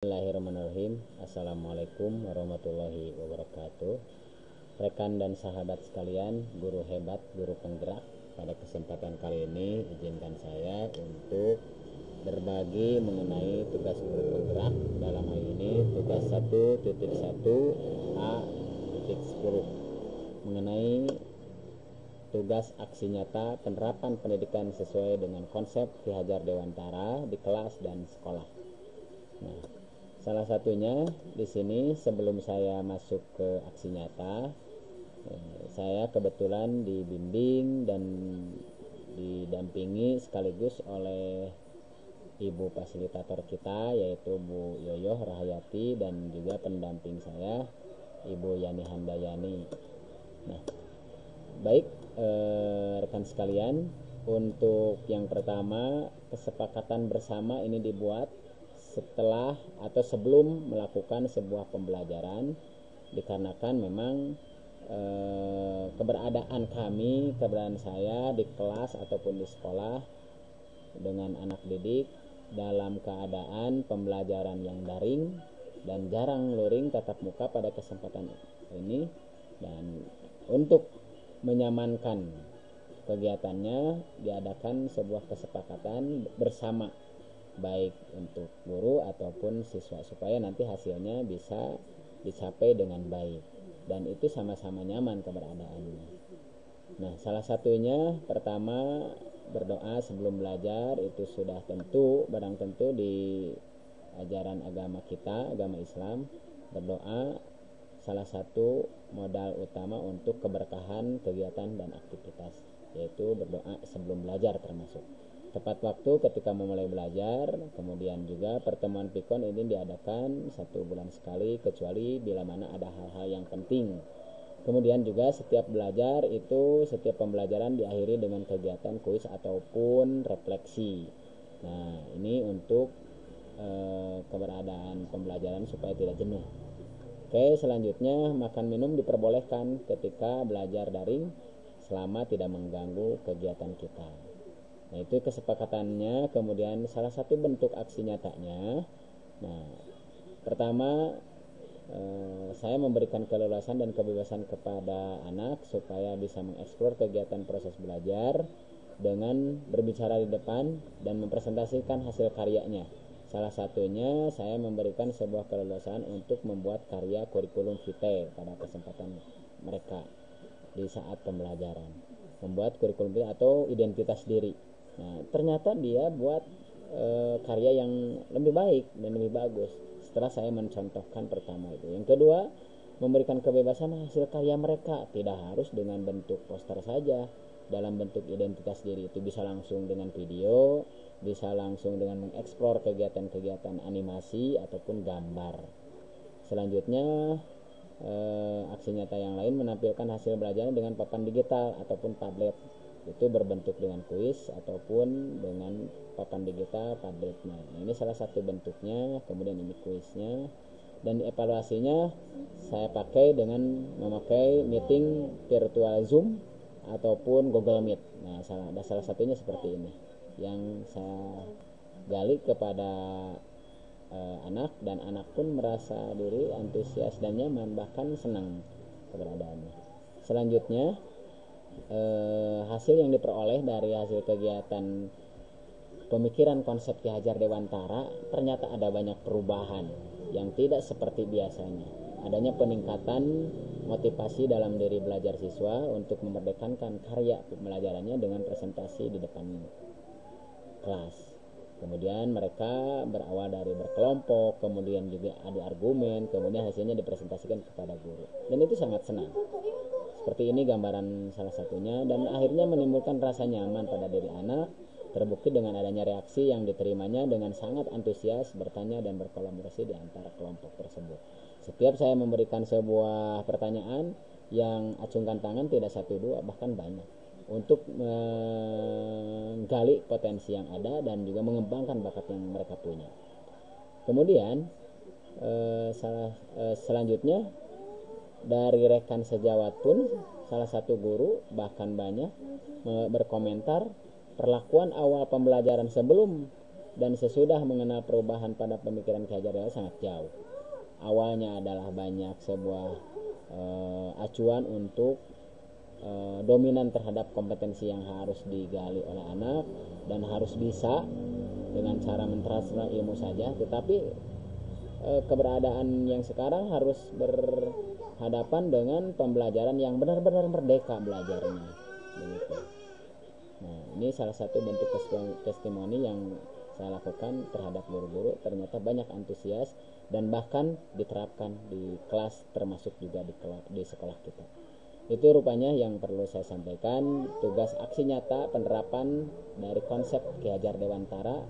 Bismillahirrahmanirrahim. Assalamualaikum warahmatullahi wabarakatuh. Rekan dan sahabat sekalian, guru hebat, guru penggerak, pada kesempatan kali ini izinkan saya untuk berbagi mengenai tugas guru penggerak. Dalam hal ini tugas 1.1a.10 mengenai tugas aksi nyata penerapan pendidikan sesuai dengan konsep Ki Hajar Dewantara di kelas dan sekolah. Nah, salah satunya di sini sebelum saya masuk ke aksi nyata, saya kebetulan dibimbing dan didampingi sekaligus oleh ibu fasilitator kita, yaitu Bu Yoyoh Rahayati, dan juga pendamping saya Ibu Yani Handayani. Nah, baik rekan sekalian, untuk yang pertama, kesepakatan bersama ini dibuat setelah atau sebelum melakukan sebuah pembelajaran, dikarenakan memang keberadaan saya di kelas ataupun di sekolah dengan anak didik dalam keadaan pembelajaran yang daring dan jarang luring tatap muka pada kesempatan ini, dan untuk menyamankan kegiatannya diadakan sebuah kesepakatan bersama baik untuk guru ataupun siswa supaya nanti hasilnya bisa dicapai dengan baik dan itu sama-sama nyaman keberadaannya. Nah, salah satunya pertama berdoa sebelum belajar, itu sudah barang tentu di ajaran agama kita, agama Islam. Berdoa salah satu modal utama untuk keberkahan kegiatan dan aktivitas, yaitu berdoa sebelum belajar termasuk tepat waktu ketika memulai belajar. Kemudian juga pertemuan pikon ini diadakan 1 bulan sekali, kecuali bila mana ada hal-hal yang penting. Kemudian juga setiap pembelajaran diakhiri dengan kegiatan kuis ataupun refleksi. Nah, ini untuk keberadaan pembelajaran supaya tidak jenuh. Oke, selanjutnya makan minum diperbolehkan ketika belajar daring selama tidak mengganggu kegiatan kita. Nah, itu kesepakatannya. Kemudian salah satu bentuk aksi nyatanya, nah, pertama saya memberikan keleluasan dan kebebasan kepada anak supaya bisa mengeksplor kegiatan proses belajar dengan berbicara di depan dan mempresentasikan hasil karyanya. Salah satunya saya memberikan sebuah keleluasan untuk membuat karya kurikulum vitae pada kesempatan mereka di saat pembelajaran, membuat kurikulum vitae atau identitas diri. Nah, ternyata dia buat karya yang lebih baik dan lebih bagus setelah saya mencontohkan pertama itu. Yang kedua, memberikan kebebasan hasil karya mereka, tidak harus dengan bentuk poster saja. Dalam bentuk identitas diri itu bisa langsung dengan video, bisa langsung dengan mengeksplor kegiatan-kegiatan animasi ataupun gambar. Selanjutnya aksi nyata yang lain menampilkan hasil belajarnya dengan papan digital ataupun tablet, itu berbentuk dengan kuis ataupun dengan papan digital tabletnya. Nah, ini salah satu bentuknya. Kemudian ini kuisnya, dan evaluasinya saya pakai dengan memakai meeting virtual Zoom ataupun Google Meet. Nah, salah satunya seperti ini yang saya gali kepada anak, dan anak pun merasa diri antusias dan nyaman, bahkan senang keberadaannya. Selanjutnya hasil yang diperoleh dari hasil kegiatan pemikiran konsep Ki Hajar Dewantara, ternyata ada banyak perubahan yang tidak seperti biasanya. Adanya peningkatan motivasi dalam diri belajar siswa untuk memerdekakan karya pembelajarannya dengan presentasi di depan kelas. Kemudian mereka berawal dari berkelompok, kemudian juga adu argumen, kemudian hasilnya dipresentasikan kepada guru, dan itu sangat senang. Seperti ini gambaran salah satunya, dan akhirnya menimbulkan rasa nyaman pada diri anak, terbukti dengan adanya reaksi yang diterimanya dengan sangat antusias bertanya dan berkolaborasi di antara kelompok tersebut. Setiap saya memberikan sebuah pertanyaan, yang acungkan tangan tidak 1-2, bahkan banyak, untuk menggali potensi yang ada dan juga mengembangkan bakat yang mereka punya. Kemudian selanjutnya dari rekan sejawat pun salah satu guru bahkan banyak berkomentar perlakuan awal pembelajaran sebelum dan sesudah mengenal perubahan pada pemikiran Ki Hajar Dewantara sangat jauh. Awalnya adalah banyak sebuah acuan untuk dominan terhadap kompetensi yang harus digali oleh anak dan harus bisa dengan cara mentransfer ilmu saja, tetapi keberadaan yang sekarang harus berhadapan dengan pembelajaran yang benar-benar merdeka belajarnya begitu. Nah, ini salah satu bentuk testimoni yang saya lakukan terhadap guru-guru, ternyata banyak antusias dan bahkan diterapkan di kelas, termasuk juga di sekolah kita. Itu rupanya yang perlu saya sampaikan, tugas aksi nyata penerapan dari konsep Ki Hajar Dewantara,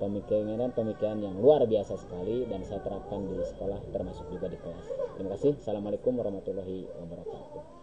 pemikiran yang luar biasa sekali, dan saya terapkan di sekolah termasuk juga di kelas. Terima kasih. Assalamualaikum warahmatullahi wabarakatuh.